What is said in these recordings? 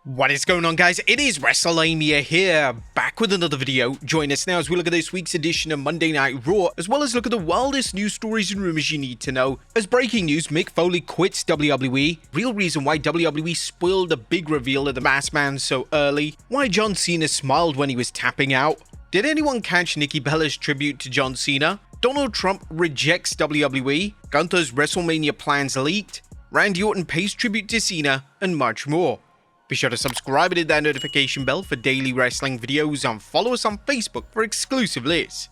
What is going on, guys? It is Wrestlelamia here, back with another video. Join us now as we look at this week's edition of Monday Night Raw, as well as look at the wildest news stories and rumors you need to know. As breaking news, Mick Foley quits WWE, real reason why WWE spoiled the big reveal of the Masked Man so early, why John Cena smiled when he was tapping out, did anyone catch Nikki Bella's tribute to John Cena, Donald Trump rejects WWE, Gunther's WrestleMania plans leaked, Randy Orton pays tribute to Cena, and much more. Be sure to subscribe and hit that notification bell for daily wrestling videos and follow us on Facebook for exclusive lists.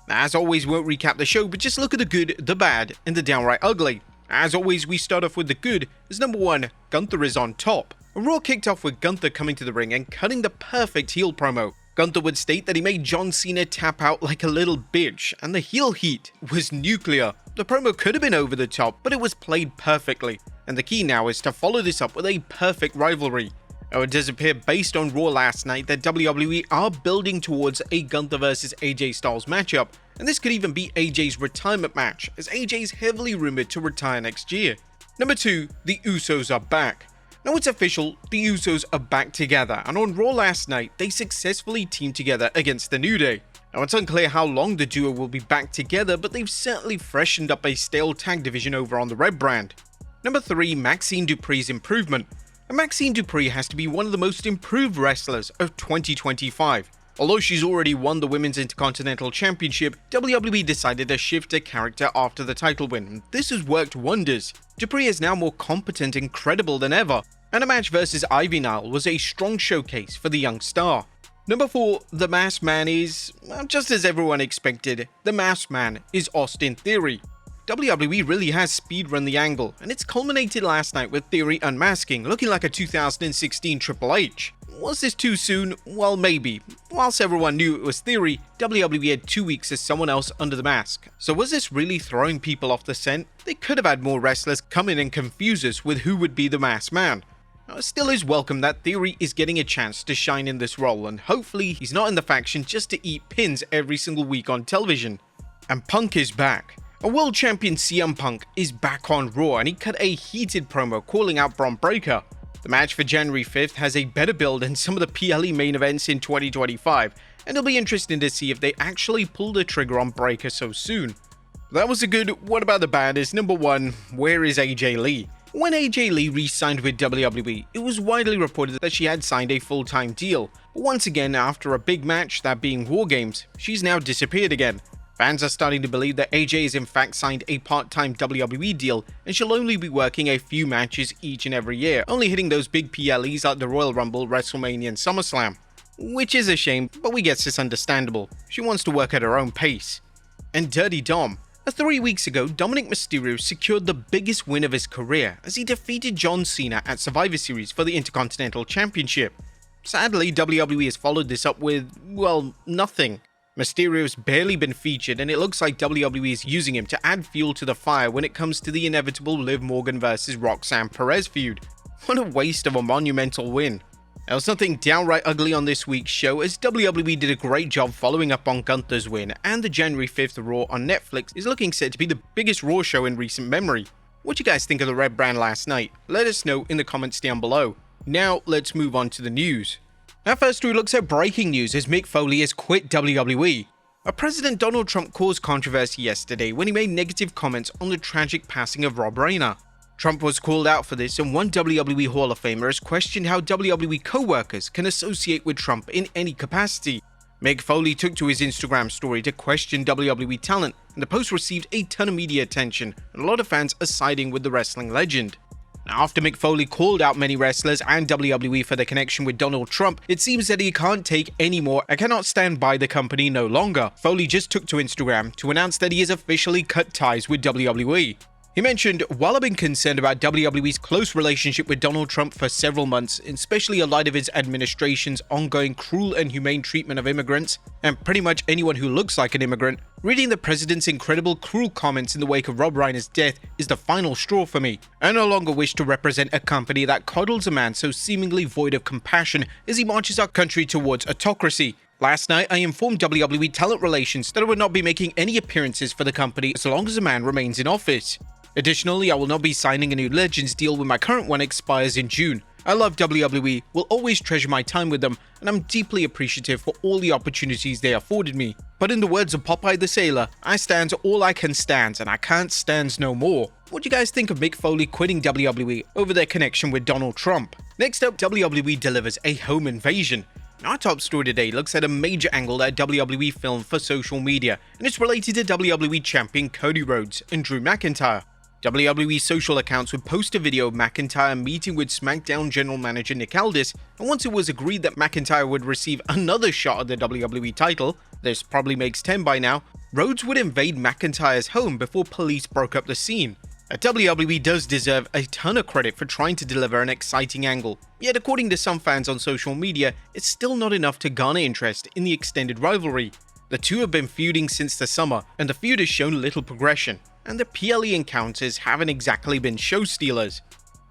As always, we won't recap the show, but just look at the good, the bad, and the downright ugly. As always, we start off with the good, as number 1, Gunther is on top. Raw kicked off with Gunther coming to the ring and cutting the perfect heel promo. Gunther would state that he made John Cena tap out like a little bitch, and the heel heat was nuclear. The promo could have been over the top, but it was played perfectly, and the key now is to follow this up with a perfect rivalry. Now, it does appear based on Raw last night that WWE are building towards a Gunther vs AJ Styles matchup, and this could even be AJ's retirement match, as AJ is heavily rumored to retire next year. Number 2, the Usos are back. Now it's official, the Usos are back together, and on Raw last night, they successfully teamed together against the New Day. Now it's unclear how long the duo will be back together, but they've certainly freshened up a stale tag division over on the Red brand. Number 3, Maxine Dupri's improvement. And Maxine Dupri has to be one of the most improved wrestlers of 2025. Although she's already won the Women's Intercontinental Championship, WWE decided to shift her character after the title win. This has worked wonders. Dupri is now more competent and credible than ever, and a match versus Ivy Nile was a strong showcase for the young star. Number 4, the Masked Man is, just as everyone expected, the Masked Man is Austin Theory. WWE really has speedrun the angle, and it's culminated last night with Theory unmasking, looking like a 2016 Triple H. Was this too soon? Well, maybe. Whilst everyone knew it was Theory, WWE had 2 weeks as someone else under the mask. So was this really throwing people off the scent? They could have had more wrestlers come in and confuse us with who would be the Masked Man. Now, it still is welcome that Theory is getting a chance to shine in this role, and hopefully he's not in the faction just to eat pins every single week on television. And Punk is back. A world champion CM Punk is back on Raw, and he cut a heated promo calling out Bron Breakker. The match for January 5th has a better build than some of the PLE main events in 2025, and it'll be interesting to see if they actually pull the trigger on Breakker so soon. That was a good. What about the bad? Is number 1, where is AJ Lee? When AJ Lee re-signed with WWE, it was widely reported that she had signed a full-time deal, but once again, after a big match, that being War Games, she's now disappeared again. Fans are starting to believe that AJ has in fact signed a part-time WWE deal, and she'll only be working a few matches each and every year, only hitting those big PLEs like the Royal Rumble, WrestleMania and SummerSlam. Which is a shame, but we guess it's understandable. She wants to work at her own pace. And Dirty Dom. 3 weeks ago, Dominic Mysterio secured the biggest win of his career as he defeated John Cena at Survivor Series for the Intercontinental Championship. Sadly, WWE has followed this up with, well, nothing. Mysterio's barely been featured, and it looks like WWE is using him to add fuel to the fire when it comes to the inevitable Liv Morgan vs Roxanne Perez feud. What a waste of a monumental win. There was nothing downright ugly on this week's show, as WWE did a great job following up on Gunther's win, and the January 5th Raw on Netflix is looking set to be the biggest Raw show in recent memory. What you guys think of the Red brand last night? Let us know in the comments down below. Now let's move on to the news. Now first we look at breaking news as Mick Foley has quit WWE. President Donald Trump caused controversy yesterday when he made negative comments on the tragic passing of Rob Reiner. Trump was called out for this, and one WWE Hall of Famer has questioned how WWE co-workers can associate with Trump in any capacity. Mick Foley took to his Instagram story to question WWE talent, and the post received a ton of media attention, and a lot of fans are siding with the wrestling legend. Now, after Mick Foley called out many wrestlers and WWE for their connection with Donald Trump, it seems that he can't take any more and cannot stand by the company no longer. Foley just took to Instagram to announce that he has officially cut ties with WWE. He mentioned, "While I've been concerned about WWE's close relationship with Donald Trump for several months, especially in light of his administration's ongoing cruel and inhumane treatment of immigrants, and pretty much anyone who looks like an immigrant, reading the president's incredible cruel comments in the wake of Rob Reiner's death is the final straw for me. I no longer wish to represent a company that coddles a man so seemingly void of compassion as he marches our country towards autocracy. Last night, I informed WWE Talent Relations that I would not be making any appearances for the company as long as the man remains in office. Additionally, I will not be signing a new Legends deal when my current one expires in June. I love WWE, will always treasure my time with them, and I'm deeply appreciative for all the opportunities they afforded me. But in the words of Popeye the Sailor, I stands all I can stands and I can't stands no more. What do you guys think of Mick Foley quitting WWE over their connection with Donald Trump? Next up, WWE delivers a home invasion. Our top story today looks at a major angle that WWE filmed for social media, and it's related to WWE Champion Cody Rhodes and Drew McIntyre. WWE social accounts would post a video of McIntyre meeting with SmackDown General Manager Nick Aldis, and once it was agreed that McIntyre would receive another shot at the WWE title, this probably makes 10 by now, Rhodes would invade McIntyre's home before police broke up the scene. WWE does deserve a ton of credit for trying to deliver an exciting angle, yet according to some fans on social media, it's still not enough to garner interest in the extended rivalry. The two have been feuding since the summer, and the feud has shown little progression, and the PLE encounters haven't exactly been show stealers.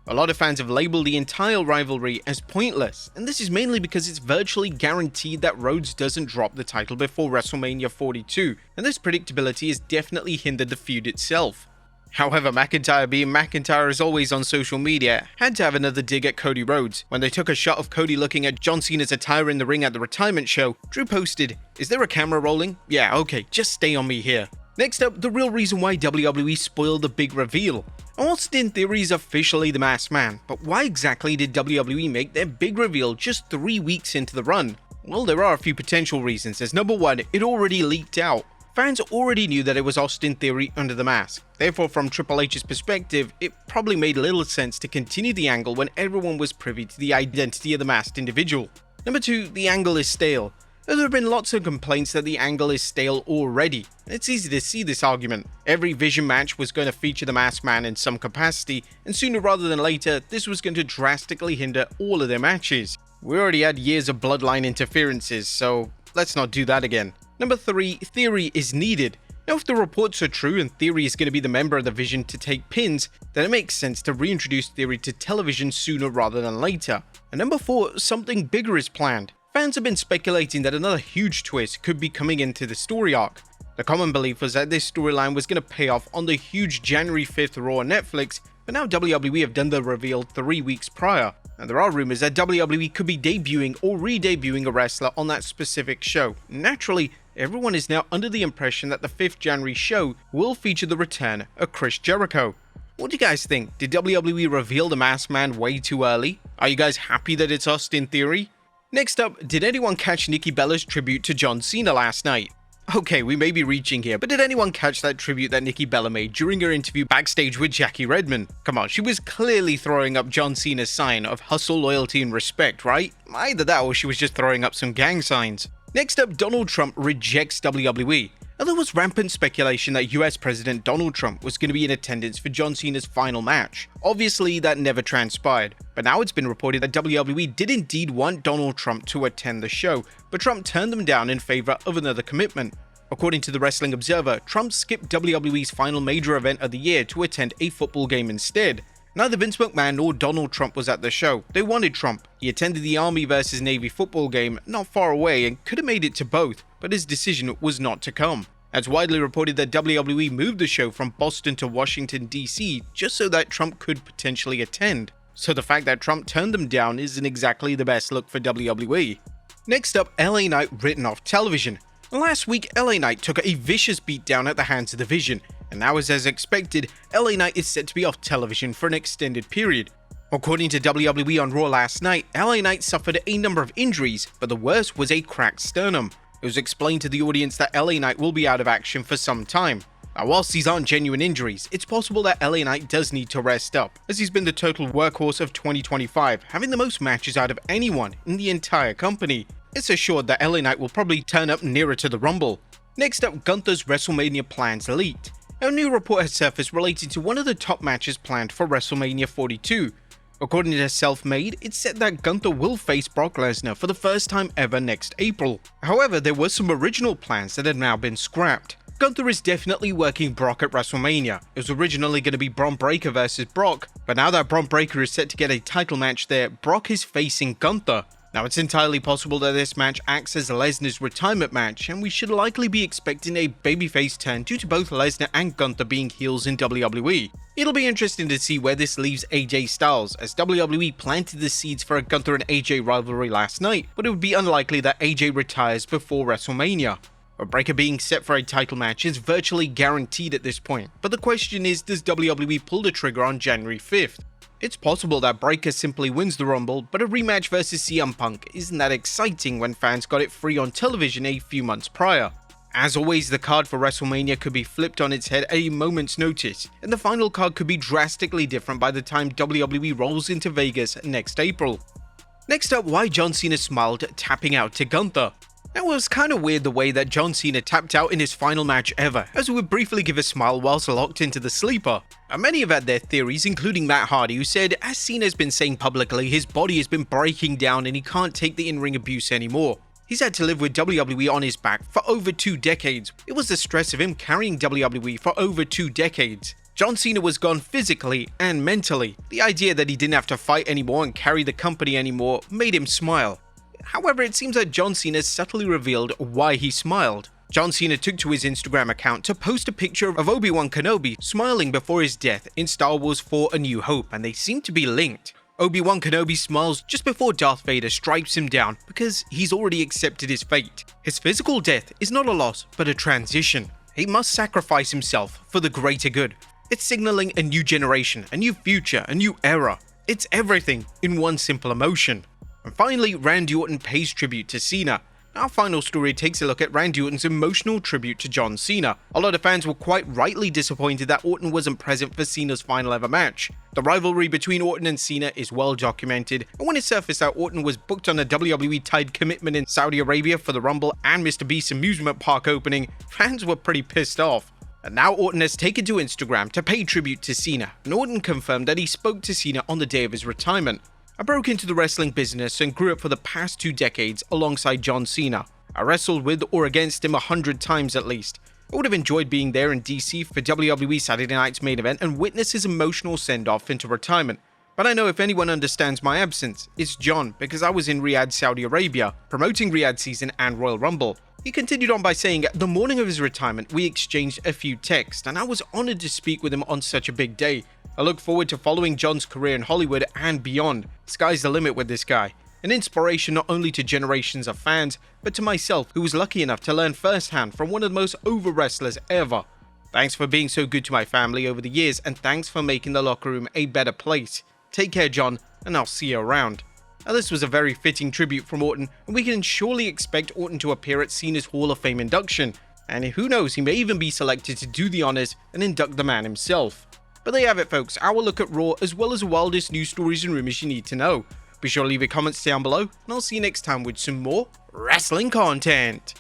A lot of fans have labeled the entire rivalry as pointless, and this is mainly because it's virtually guaranteed that Rhodes doesn't drop the title before WrestleMania 42, and this predictability has definitely hindered the feud itself. However, McIntyre being McIntyre as always on social media, had to have another dig at Cody Rhodes. When they took a shot of Cody looking at John Cena's attire in the ring at the retirement show, Drew posted, "Is there a camera rolling? Yeah, okay, just stay on me here." Next up, the real reason why WWE spoiled the big reveal. Austin Theory is officially the masked man, but why exactly did WWE make their big reveal just 3 weeks into the run? Well, there are a few potential reasons, as number one, it already leaked out. Fans already knew that it was Austin Theory under the mask. Therefore, from Triple H's perspective, it probably made little sense to continue the angle when everyone was privy to the identity of the masked individual. Number two, the angle is stale. There have been lots of complaints that the angle is stale already. It's easy to see this argument. Every Vision match was going to feature the masked man in some capacity, and sooner rather than later, this was going to drastically hinder all of their matches. We already had years of bloodline interferences, so let's not do that again. Number 3, Theory is needed. Now, if the reports are true and Theory is going to be the member of the Vision to take pins, then it makes sense to reintroduce Theory to television sooner rather than later. And number 4, something bigger is planned. Fans have been speculating that another huge twist could be coming into the story arc. The common belief was that this storyline was going to pay off on the huge January 5th Raw on Netflix, but now WWE have done the reveal 3 weeks prior. And there are rumors that WWE could be debuting or re-debuting a wrestler on that specific show. Naturally, everyone is now under the impression that the 5th January show will feature the return of Chris Jericho. What do you guys think? Did WWE reveal the masked man way too early? Are you guys happy that it's Austin Theory? Next up, did anyone catch Nikki Bella's tribute to John Cena last night? Okay, we may be reaching here, but did anyone catch that tribute that Nikki Bella made during her interview backstage with Jackie Redmond? Come on, she was clearly throwing up John Cena's sign of hustle, loyalty, and respect, right? Either that or she was just throwing up some gang signs. Next up, Donald Trump rejects WWE. Now, there was rampant speculation that US President Donald Trump was going to be in attendance for John Cena's final match. Obviously, that never transpired, but now it's been reported that WWE did indeed want Donald Trump to attend the show, but Trump turned them down in favor of another commitment. According to the Wrestling Observer, Trump skipped WWE's final major event of the year to attend a football game instead. Neither Vince McMahon nor Donald Trump was at the show. They wanted Trump. He attended the Army vs Navy football game not far away and could have made it to both, but his decision was not to come. It's widely reported that WWE moved the show from Boston to Washington, D.C. just so that Trump could potentially attend. So the fact that Trump turned them down isn't exactly the best look for WWE. Next up, LA Knight written off television. Last week, LA Knight took a vicious beatdown at the hands of the Vision, and now as expected, LA Knight is set to be off television for an extended period. According to WWE on Raw last night, LA Knight suffered a number of injuries, but the worst was a cracked sternum. It was explained to the audience that LA Knight will be out of action for some time. Now, whilst these aren't genuine injuries, it's possible that LA Knight does need to rest up, as he's been the total workhorse of 2025, having the most matches out of anyone in the entire company. It's assured that LA Knight will probably turn up nearer to the Rumble. Next up, Gunther's WrestleMania plans leaked. A new report has surfaced relating to one of the top matches planned for WrestleMania 42. According to Self-Made, it's said that Gunther will face Brock Lesnar for the first time ever next April. However, there were some original plans that had now been scrapped. Gunther is definitely working Brock at WrestleMania. It was originally going to be Bron Breakker versus Brock, but now that Bron Breakker is set to get a title match there, Brock is facing Gunther. Now, it's entirely possible that this match acts as Lesnar's retirement match, and we should likely be expecting a babyface turn due to both Lesnar and Gunther being heels in WWE. It'll be interesting to see where this leaves AJ Styles, as WWE planted the seeds for a Gunther and AJ rivalry last night, but it would be unlikely that AJ retires before WrestleMania. A breaker being set for a title match is virtually guaranteed at this point, but the question is, does WWE pull the trigger on January 5th? It's possible that Breakker simply wins the Rumble, but a rematch versus CM Punk isn't that exciting when fans got it free on television a few months prior. As always, the card for WrestleMania could be flipped on its head at a moment's notice, and the final card could be drastically different by the time WWE rolls into Vegas next April. Next up, why John Cena smiled tapping out to Gunther. It was kinda weird the way that John Cena tapped out in his final match ever, as it would briefly give a smile whilst locked into the sleeper. And many have had their theories, including Matt Hardy, who said, as Cena's been saying publicly, his body has been breaking down and he can't take the in-ring abuse anymore. He's had to live with WWE on his back for over 2 decades. It was the stress of him carrying WWE for over 2 decades. John Cena was gone physically and mentally. The idea that he didn't have to fight anymore and carry the company anymore made him smile. However, it seems that John Cena subtly revealed why he smiled. John Cena took to his Instagram account to post a picture of Obi-Wan Kenobi smiling before his death in Star Wars 4: A New Hope, and they seem to be linked. Obi-Wan Kenobi smiles just before Darth Vader stripes him down because he's already accepted his fate. His physical death is not a loss, but a transition. He must sacrifice himself for the greater good. It's signaling a new generation, a new future, a new era. It's everything in one simple emotion. And finally, Randy Orton pays tribute to Cena. Our final story takes a look at Randy Orton's emotional tribute to John Cena. A lot of fans were quite rightly disappointed that Orton wasn't present for Cena's final ever match. The rivalry between Orton and Cena is well documented, and when it surfaced that Orton was booked on a WWE-tied commitment in Saudi Arabia for the Rumble and Mr. Beast's amusement park opening, fans were pretty pissed off. And now Orton has taken to Instagram to pay tribute to Cena, and Orton confirmed that he spoke to Cena on the day of his retirement. I broke into the wrestling business and grew up for the past 2 decades alongside John Cena. I wrestled with or against him 100 times at least. I would have enjoyed being there in DC for WWE Saturday Night's main event and witness his emotional send-off into retirement. But I know if anyone understands my absence, it's John, because I was in Riyadh, Saudi Arabia, promoting Riyadh season and Royal Rumble. He continued on by saying, the morning of his retirement, we exchanged a few texts, and I was honored to speak with him on such a big day. I look forward to following John's career in Hollywood and beyond. Sky's the limit with this guy. An inspiration not only to generations of fans, but to myself, who was lucky enough to learn firsthand from one of the most over wrestlers ever. Thanks for being so good to my family over the years, and thanks for making the locker room a better place. Take care, John, and I'll see you around. Now, this was a very fitting tribute from Orton, and we can surely expect Orton to appear at Cena's Hall of Fame induction. And who knows, he may even be selected to do the honors and induct the man himself. But there you have it, folks, our look at Raw, as well as the wildest news stories and rumors you need to know. Be sure to leave your comments down below, and I'll see you next time with some more wrestling content.